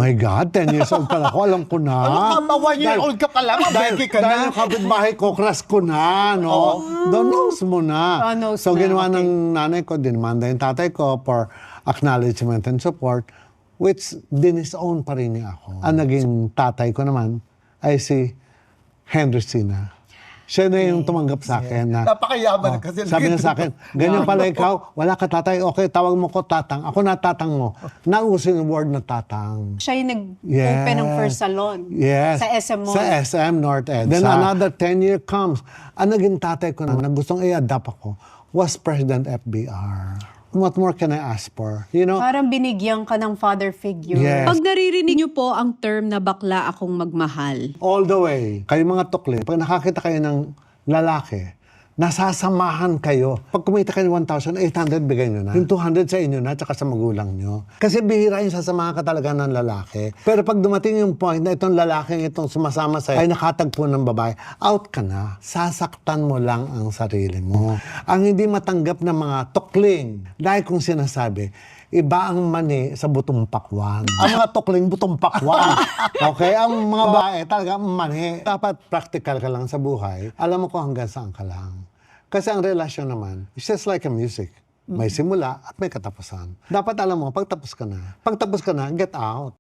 my God, 10 years old pala ako, alam ko na. Ano, 1 year old ka pa lang, mabeki ka Dahil na. yung kapitbahay ko, crush ko na, no? Don't knows mo na. Knows So, na, ginawa okay. ng nanay ko, dinimanda yung tatay ko for acknowledgement and support, which dinisown pa rin niya ako. Ang naging tatay ko naman ay si Henry Sina. Siya na yung tumanggap sa akin na, Napakayaman kasi. sabi niya sa akin, ganyan pala ikaw, wala ka tatay, okay, tawag mo ko tatang. Ako na tatang mo. Nauso yung word na tatang. Siya yung nag-open ng first salon. Yes. Sa SM Mall. Sa SM North EDSA. Then another 10 year comes. Ang naging tatay ko na gustong i-adapt ako was President FBR. What more can I ask for? You know, Parang binigyan ka ng father figure. Yes. Pag naririnig niyo po ang term na bakla akong magmahal, all the way, kayo mga tukli, pag nakakita kayo ng lalaki, nasasamahan kayo. Pag kumita kayo ng 1,800, bigay nyo na. Yung 200 sa inyo na, tsaka sa magulang nyo. Kasi bihira yung sasamahan ka talaga ng lalaki. Pero pag dumating yung point na itong lalaking itong sumasama sa'yo ay nakatagpo ng babae, out ka na. Sasaktan mo lang ang sarili mo. Ang hindi matanggap ng mga tukling, dahil kung sinasabi, iba ang mani sa butong pakwan. Ang mga tukling butong pakwan. Okay? Ang mga bae talaga mani. Dapat practical ka lang sa buhay. Alam mo kung hanggang saan ka lang. Kasi ang relasyon naman, it's just like a music. May simula at may katapusan. Dapat alam mo, pag tapos ka na, get out.